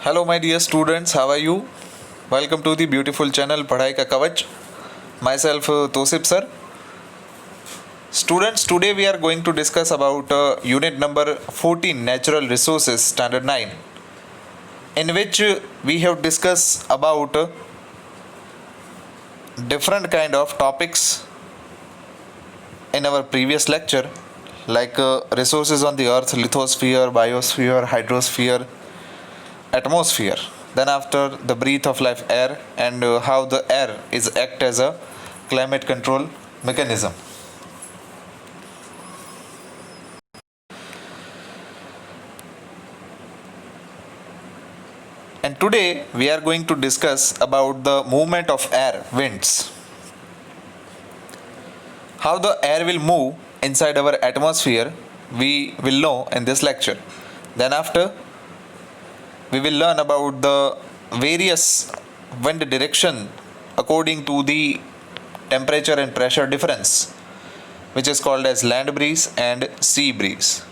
Hello my dear students, how are you? Welcome to the beautiful channel पढ़ाई का कवच. Myself Tosip sir. Students, today we are going to discuss about unit number 14 Natural Resources Standard 9, in which we have discussed about different kind of topics in our previous lecture, like resources on the earth, lithosphere, biosphere, hydrosphere, atmosphere. Then after the breath of life air, and how the air is act as a climate control mechanism. And today we are going to discuss about the movement of air, winds. How the air will move inside our atmosphere, we will know in this lecture. Then after, we will learn about the various wind direction according to the temperature and pressure difference, which is called as land breeze and sea breeze.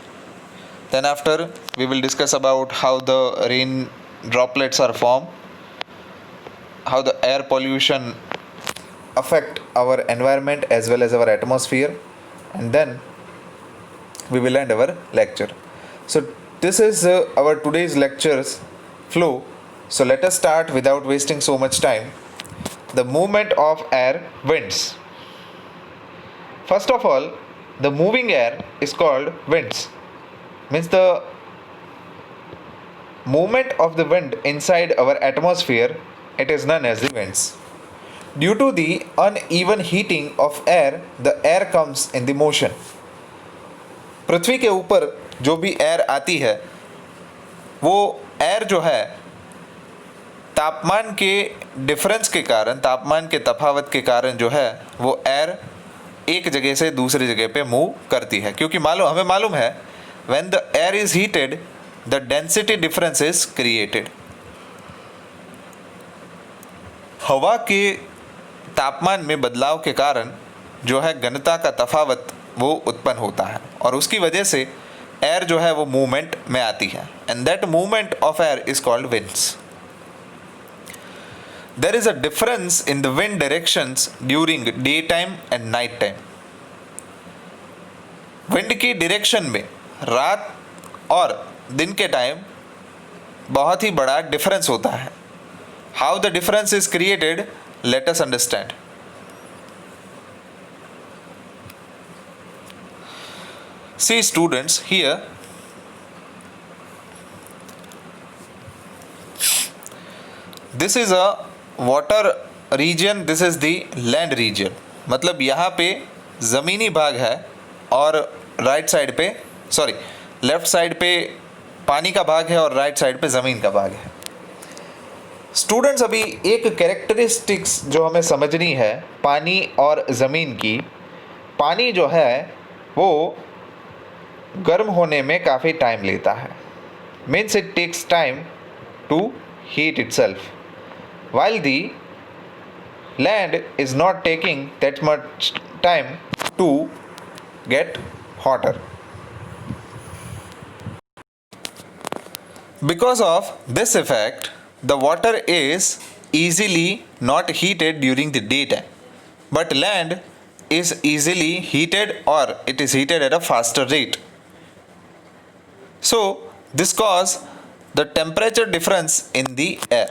Then after, we will discuss about how the rain droplets are formed, how the air pollution affect our environment as well as our atmosphere, and then we will end our lecture. So this is our today's lectures flow. So let us start without wasting so much time. The movement of air, winds. First of all, the moving air is called winds. Means the movement of the wind inside our atmosphere, it is known as the winds. Due to the uneven heating of air, the air comes in the motion. पृथ्वी के ऊपर जो भी air आती है, वो air जो है तापमान के डिफरेंस के कारण, तापमान के तफावत के कारण जो है वो एयर एक जगह से दूसरी जगह पे मूव करती है. क्योंकि हमें मालूम है when the air is heated, the density difference is created. हवा के तापमान में बदलाव के कारण जो है घनता का तफावत वो उत्पन्न होता है और उसकी वजह से एयर जो है वो मूवमेंट में आती है. And that movement of air is called winds. There is a difference in the wind directions during day time and night time. Wind की डायरेक्शन में रात और दिन के टाइम बहुत ही बड़ा डिफरेंस होता है. How the difference is created, let us understand. See students, here this is a water region, this is the land region. मतलब यहाँ पे ज़मीनी भाग है और राइट साइड पे लेफ्ट साइड पे पानी का भाग है और राइट साइड पे ज़मीन का भाग है. स्टूडेंट्स, अभी एक कैरेक्टरिस्टिक्स जो हमें समझनी है पानी और ज़मीन की. पानी जो है वो गर्म होने में काफ़ी टाइम लेता है. Means it takes time to heat itself, while the land is not taking that much time to get hotter. Because of this effect, the water is easily not heated during the daytime, but land is easily heated, or it is heated at a faster rate. So this cause the temperature difference in the air.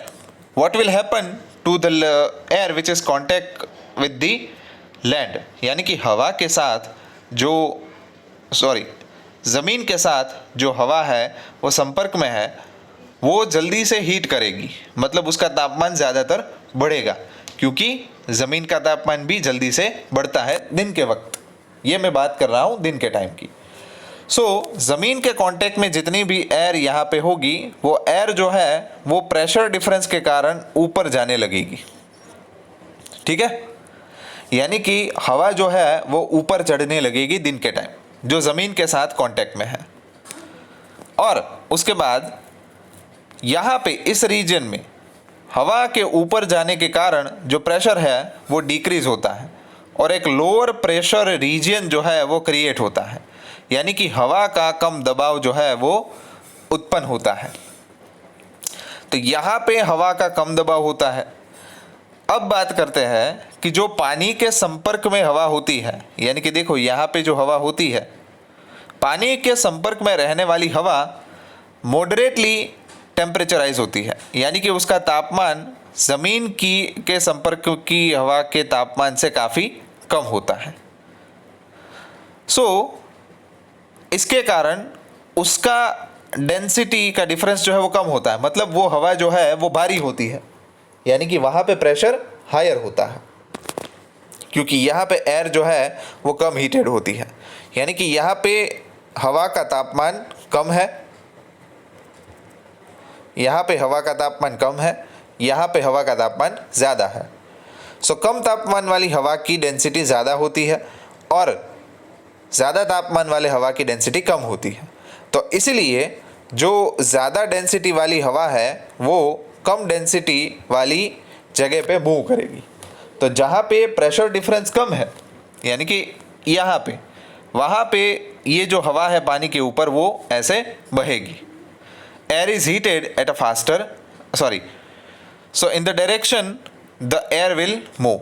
What will happen to the air which is contact with the land, यानी कि हवा के साथ जो ज़मीन के साथ जो हवा है वो संपर्क में है, वो जल्दी से हीट करेगी. मतलब उसका तापमान ज़्यादातर बढ़ेगा क्योंकि ज़मीन का तापमान भी जल्दी से बढ़ता है दिन के वक्त. ये मैं बात कर रहा हूँ दिन के टाइम की. ज़मीन के कांटेक्ट में जितनी भी एयर यहाँ पे होगी, वो एयर जो है वो प्रेशर डिफरेंस के कारण ऊपर जाने लगेगी. ठीक है, यानी कि हवा जो है वो ऊपर चढ़ने लगेगी दिन के टाइम जो ज़मीन के साथ कांटेक्ट में है. और उसके बाद यहाँ पे इस रीजन में हवा के ऊपर जाने के कारण जो प्रेशर है वो डिक्रीज होता है और एक लोअर प्रेशर रीजन जो है वो क्रिएट होता है. यानी कि हवा का कम दबाव जो है वो उत्पन्न होता है. तो तो यहाँ पे हवा का कम दबाव होता है। अब बात करते हैं कि जो पानी के संपर्क में हवा होती है, यानी कि देखो यहाँ पे जो हवा होती है, पानी के संपर्क में रहने वाली हवा मॉडरेटली टेम्परेचराइज होती है, यानी कि उसका तापमान ज़मीन की के संपर्क की हवा के तापमान से काफ़ी कम होता है। इसके कारण उसका डेंसिटी का डिफरेंस जो है वो कम होता है, मतलब वो हवा जो है वो भारी होती है, यानी कि वहाँ पे प्रेशर हायर होता है, क्योंकि यहाँ पे एयर जो है वो कम हीटेड होती है, यानी कि यहाँ पे हवा का तापमान कम है, यहाँ पे हवा का तापमान कम है, यहाँ पे हवा का तापमान ज़्यादा है। कम तापमान वाली हवा की डेंसिटी ज़्यादा होती है और ज़्यादा तापमान वाले हवा की डेंसिटी कम होती है। तो इसलिए जो ज़्यादा डेंसिटी वाली हवा है वो कम डेंसिटी वाली जगह पे मूव करेगी। तो जहाँ पे प्रेशर डिफरेंस कम है, यानी कि यहाँ पे, वहाँ पे ये जो हवा है पानी के ऊपर वो ऐसे बहेगी। Air is heated at a faster so in the direction the air will move,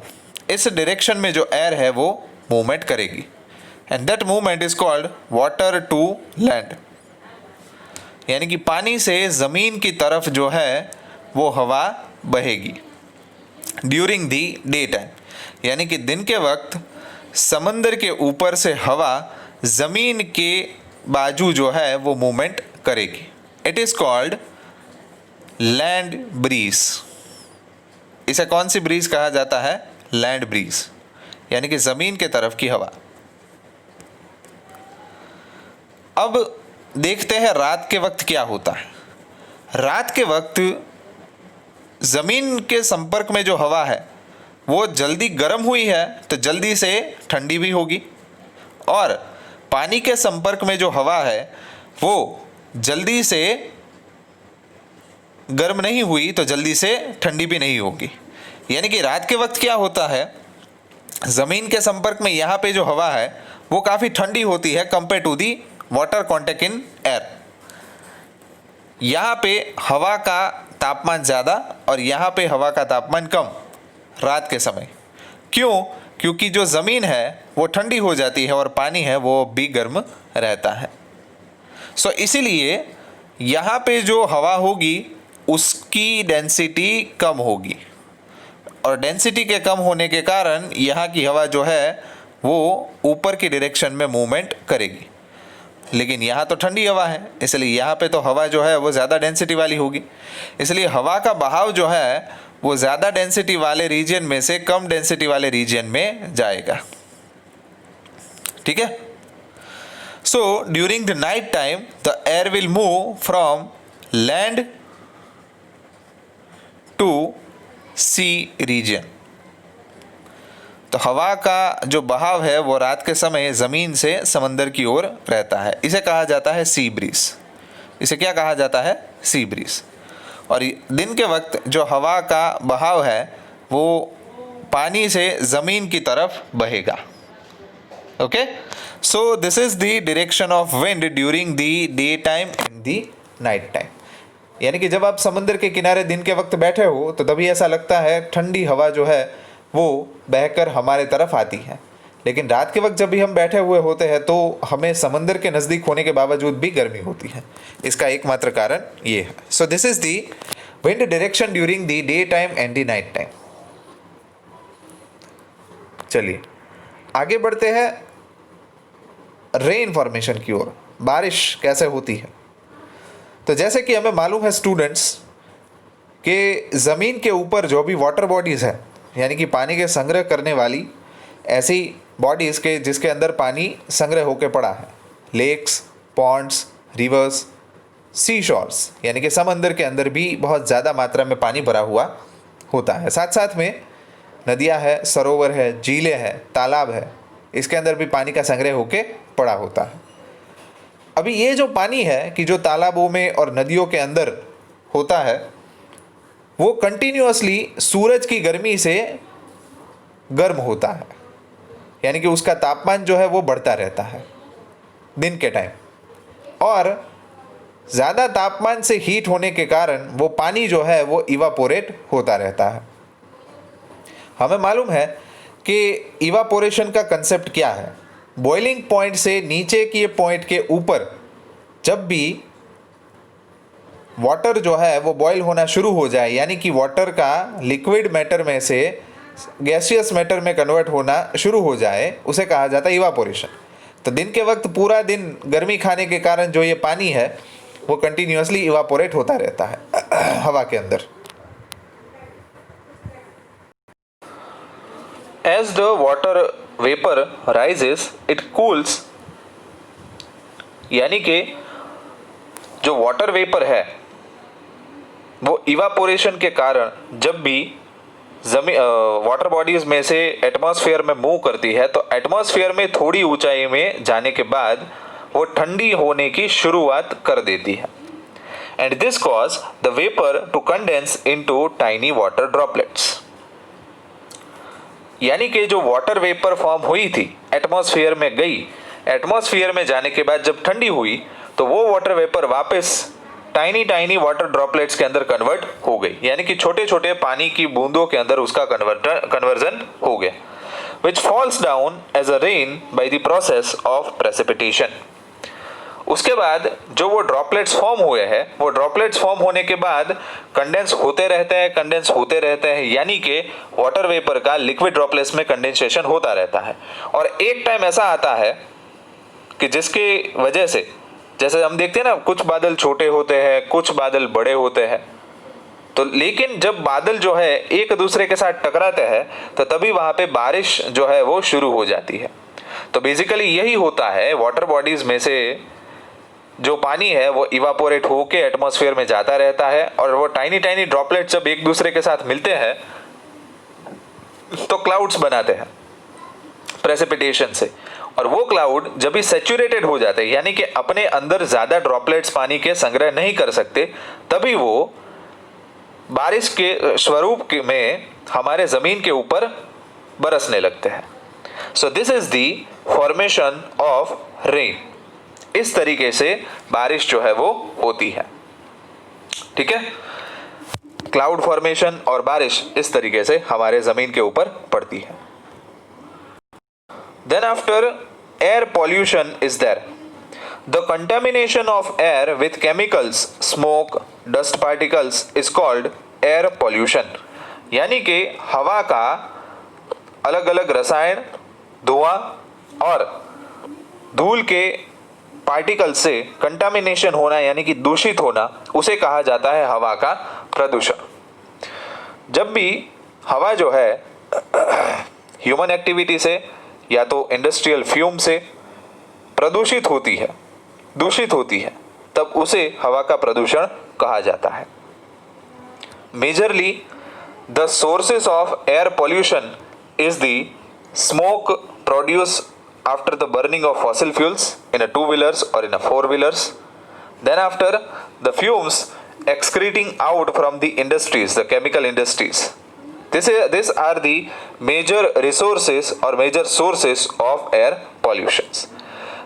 इस डायरेक्शन में जो एयर है वो मूवमेंट करेगी, and that movement is called water to land, यानी कि पानी से ज़मीन की तरफ जो है वो हवा बहेगी। ड्यूरिंग दी डे टाइम, यानी कि दिन के वक्त समंदर के ऊपर से हवा ज़मीन के बाजू जो है वो मूवमेंट करेगी। It is called land breeze. इसे कौन सी ब्रीज कहा जाता है? लैंड ब्रीज, यानी कि ज़मीन के तरफ की हवा। अब देखते हैं रात के वक्त क्या होता है। रात के वक्त ज़मीन के संपर्क में जो हवा है वो जल्दी गर्म हुई है तो जल्दी से ठंडी भी होगी, और पानी के संपर्क में जो हवा है वो जल्दी से गर्म नहीं हुई तो जल्दी से ठंडी भी नहीं होगी। यानी कि रात के वक्त क्या होता है, ज़मीन के संपर्क में यहाँ पे जो हवा है वो काफ़ी ठंडी होती है compare to the water contact in air. यहाँ पे हवा का तापमान ज़्यादा और यहाँ पे हवा का तापमान कम रात के समय। क्यों? क्योंकि जो ज़मीन है वो ठंडी हो जाती है और पानी है वो भी गर्म रहता है। इसीलिए यहाँ पे जो हवा होगी उसकी डेंसिटी कम होगी, और डेंसिटी के कम होने के कारण यहाँ की हवा जो है वो ऊपर की डायरेक्शन में मूवमेंट करेगी। लेकिन यहाँ तो ठंडी हवा है, इसलिए यहाँ पे तो हवा जो है वो ज़्यादा डेंसिटी वाली होगी, इसलिए हवा का बहाव जो है वो ज़्यादा डेंसिटी वाले रीजन में से कम डेंसिटी वाले रीजन में जाएगा। ठीक है। During the night time the air will move from land to sea region. तो हवा का जो बहाव है वो रात के समय ज़मीन से समंदर की ओर रहता है, इसे कहा जाता है सी ब्रीज। इसे क्या कहा जाता है? Sea breeze. और दिन के वक्त जो हवा का बहाव है वो पानी से ज़मीन की तरफ बहेगा। Okay, so this is the direction of wind during the day time and the night time. यानी कि जब आप समंदर के किनारे दिन के वक्त बैठे हो तो तभी ऐसा लगता है ठंडी हवा जो है वो बहकर हमारे तरफ आती है, लेकिन रात के वक्त जब भी हम बैठे हुए होते हैं तो हमें समंदर के नज़दीक होने के बावजूद भी गर्मी होती है। इसका एकमात्र कारण ये है। So this is the wind direction during the day time and the night time. चलिए आगे बढ़ते हैं रेन फॉर्मेशन की ओर। बारिश कैसे होती है? तो जैसे कि हमें मालूम है स्टूडेंट्स कि ज़मीन के ऊपर जो भी वाटर बॉडीज़ है, यानी कि पानी के संग्रह करने वाली ऐसी बॉडीज़ के जिसके अंदर पानी संग्रह होकर पड़ा है, लेक्स, पॉन्ड्स, रिवर्स, सी शोर्स, यानी कि समंदर के अंदर भी बहुत ज़्यादा मात्रा में पानी भरा हुआ होता है। साथ साथ में नदियाँ है, सरोवर है, झीलें हैं, तालाब है, इसके अंदर भी पानी का संग्रह होके पड़ा होता है। अभी ये जो पानी है कि जो तालाबों में और नदियों के अंदर होता है वो कंटिन्यूअसली सूरज की गर्मी से गर्म होता है, यानी कि उसका तापमान जो है वो बढ़ता रहता है दिन के टाइम। और ज़्यादा तापमान से हीट होने के कारण वो पानी जो है वो इवापोरेट होता रहता है। हमें मालूम है कि इवापोरेशन का कंसेप्ट क्या है। बॉइलिंग पॉइंट से नीचे के पॉइंट के ऊपर जब भी वाटर जो है वो बॉयल होना शुरू हो जाए, यानी कि वाटर का लिक्विड मैटर में से गैसियस मैटर में कन्वर्ट होना शुरू हो जाए, उसे कहा जाता है इवापोरेशन। तो दिन के वक्त पूरा दिन गर्मी खाने के कारण जो ये पानी है वो कंटिन्यूसली इवापोरेट होता रहता है हवा के अंदर। As the water vapor rises, it cools, यानी कि जो वाटर वेपर है वो इवापोरेशन के कारण जब भी वाटर बॉडीज में से एटमॉस्फेयर में मूव करती है तो एटमॉस्फेयर में थोड़ी ऊंचाई में जाने के बाद वो ठंडी होने की शुरुआत कर देती है। And this cause the vapour to condense into tiny water droplets, यानी कि जो वाटर वेपर फॉर्म हुई थी एटमॉस्फेयर में गई, एटमॉस्फेयर में जाने के बाद जब ठंडी हुई तो वो वाटर वेपर वापस टाइनी टाइनी वाटर ड्रॉपलेट्स के अंदर कन्वर्ट हो गई, यानी कि छोटे छोटे पानी की बूंदों के अंदर उसका कन्वर्जन हो गया, which falls down as a rain by the process of precipitation. उसके बाद जो वो ड्रॉपलेट्स फॉर्म हुए हैं, वो ड्रॉपलेट्स फॉर्म होने के बाद कंडेंस होते रहते हैं, कंडेंस होते रहते हैं, यानी कि वाटर वेपर का लिक्विड ड्रॉपलेट्स में कंडेंसेशन होता रहता है। और एक टाइम ऐसा आता है कि जिसकी वजह से, जैसे हम देखते हैं ना, कुछ बादल छोटे होते हैं, कुछ बादल बड़े होते हैं, तो लेकिन जब बादल जो है एक दूसरे के साथ टकराते हैं तो तभी वहां पे बारिश जो है वो शुरू हो जाती है। तो बेसिकली यही होता है, वाटर बॉडीज में से जो पानी है वो इवापोरेट होके एटमॉस्फेयर में जाता रहता है और वो टाइनी टाइनी ड्रॉपलेट जब एक दूसरे के साथ मिलते हैं तो क्लाउड्स बनाते हैं प्रेसिपिटेशन से। और वो क्लाउड जब भी सैचुरेटेड हो जाते हैं, यानी कि अपने अंदर ज्यादा ड्रॉपलेट्स पानी के संग्रह नहीं कर सकते, तभी वो बारिश के स्वरूप में हमारे जमीन के ऊपर बरसने लगते हैं। So this is the formation of rain. इस तरीके से बारिश जो है वो होती है। ठीक है, क्लाउड फॉर्मेशन और बारिश इस तरीके से हमारे जमीन के ऊपर पड़ती है। Then after air pollution is there, the contamination of air with chemicals, smoke, dust particles is called air pollution, यानी कि हवा का अलग अलग रसायन, धुआं और धूल के पार्टिकल से कंटामिनेशन होना, यानी कि दूषित होना, उसे कहा जाता है हवा का प्रदूषण। जब भी हवा जो है ह्यूमन एक्टिविटी से या तो इंडस्ट्रियल फ्यूम से प्रदूषित होती है, दूषित होती है, तब उसे हवा का प्रदूषण कहा जाता है। Majorly the sources of air pollution is the smoke produce after the burning of fossil fuels in a two-wheelers or in a four-wheelers. Then after the fumes excreting out from the industries, the chemical industries. These are the major resources or major sources of air pollutions.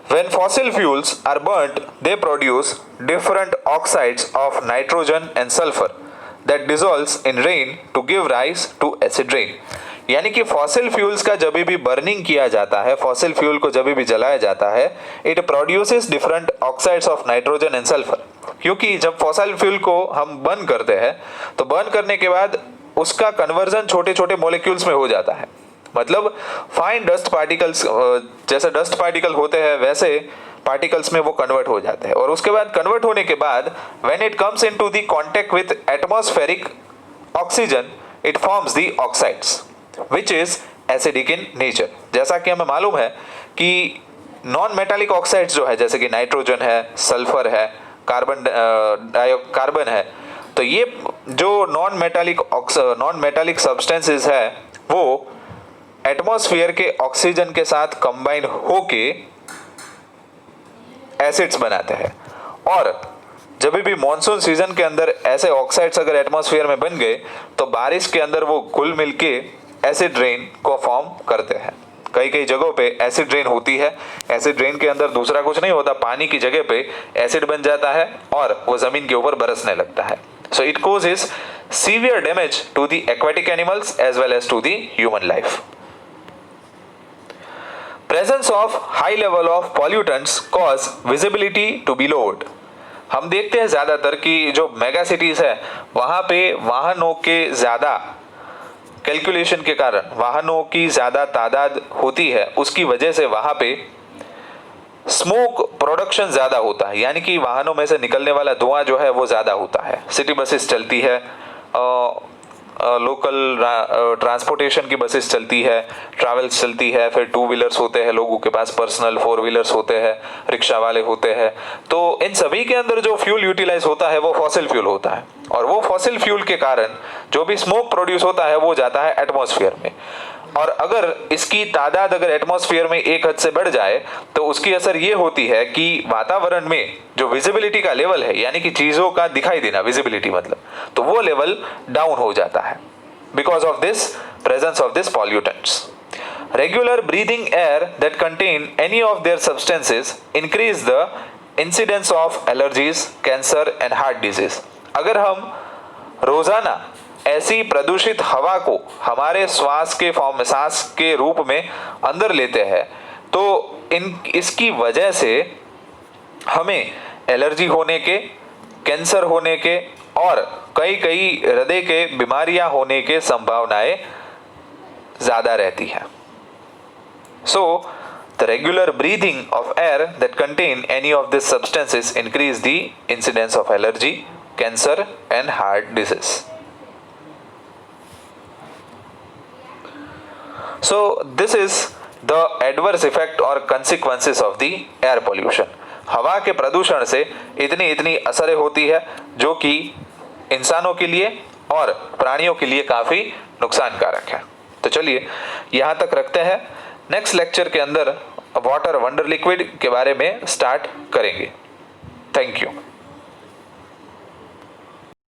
When fossil fuels are burnt, they produce different oxides of nitrogen and sulfur that dissolves in rain to give rise to acid rain. यानी कि fossil fuels का जब भी burning किया जाता है, fossil fuel को जब भी जलाया जाता है, it produces different oxides of nitrogen and sulphur. क्योंकि जब फॉसिल फ्यूल को हम बर्न करते हैं तो बर्न करने के बाद उसका कन्वर्जन छोटे छोटे मॉलिक्यूल्स में हो जाता है, मतलब फाइन डस्ट पार्टिकल्स, जैसे डस्ट पार्टिकल होते हैं वैसे पार्टिकल्स में वो कन्वर्ट हो जाते हैं। और उसके बाद कन्वर्ट होने के बाद when it comes into the contact with atmospheric oxygen, it forms the oxides which is acidic in nature। जैसा कि हमें मालूम है कि नॉन मेटालिक ऑक्साइड्स जो है, जैसे कि नाइट्रोजन है, सल्फर है, कार्बन है, तो ये जो नॉन मेटालिक सब्सटेंसेस है वो एटमॉस्फेयर के ऑक्सीजन के साथ कंबाइन होके एसिड्स बनाते हैं। और जब भी मॉनसून सीजन के अंदर ऐसे ऑक्साइड्स अगर एटमॉस्फेयर में बन गए तो बारिश के अंदर वो घुल मिल के एसिड रेन को फॉर्म करते हैं। कई कई जगहों पे एसिड रेन होती है। एसिड रेन के अंदर दूसरा कुछ नहीं होता, पानी की जगह पे एसिड बन जाता है और वो जमीन के ऊपर बरसने लगता है। So it causes severe damage to the aquatic animals as well as to the human life. Presence of high level of pollutants cause visibility to be lowered. हम देखते हैं ज्यादातर कि जो मेगा सिटीज है वहां पे वाहनों के ज्यादा कैलकुलेशन के कारण, वाहनों की ज्यादा तादाद होती है, उसकी वजह से वहां पे स्मोक प्रोडक्शन ज्यादा होता है, यानी कि वाहनों में से निकलने वाला धुआं जो है वो ज्यादा होता है। सिटी बसेस चलती है, लोकल ट्रांसपोर्टेशन की बसेस चलती है, ट्रैवल्स चलती है, फिर टू व्हीलर्स होते हैं, लोगों के पास पर्सनल फोर व्हीलर्स होते हैं, रिक्शा वाले होते हैं। तो इन सभी के अंदर जो फ्यूल यूटिलाइज होता है वो फॉसिल फ्यूल होता है, और वो फॉसिल फ्यूल के कारण जो भी स्मोक प्रोड्यूस होता है वो जाता है एटमॉस्फेयर में। और अगर इसकी तादाद अगर एटमॉस्फेयर में एक हद से बढ़ जाए तो उसकी असर ये होती है कि वातावरण में जो विजिबिलिटी का लेवल है, यानी कि चीजों का दिखाई देना, विजिबिलिटी मतलब, तो वो लेवल डाउन हो जाता है because of this presence of this pollutants. Regular breathing air that contain any of their substances increase the incidence of allergies, cancer and heart disease. अगर हम रोजाना ऐसी प्रदूषित हवा को हमारे श्वास के फॉर्म में, सांस के रूप में अंदर लेते हैं, तो इसकी वजह से हमें एलर्जी होने के, कैंसर होने के और कई कई हृदय के बीमारियां होने के संभावनाएं ज्यादा रहती है। So the regular breathing of air that contain any of this substances increase the incidence of allergy, cancer and heart disease. So this is the adverse effect or consequences of the air pollution. हवा के प्रदूषण से इतनी असरें होती है जो कि इंसानों के लिए और प्राणियों के लिए काफी नुकसानकारक है। तो चलिए यहाँ तक रखते हैं, नेक्स्ट लेक्चर के अंदर वाटर वंडर लिक्विड के बारे में स्टार्ट करेंगे। Thank you.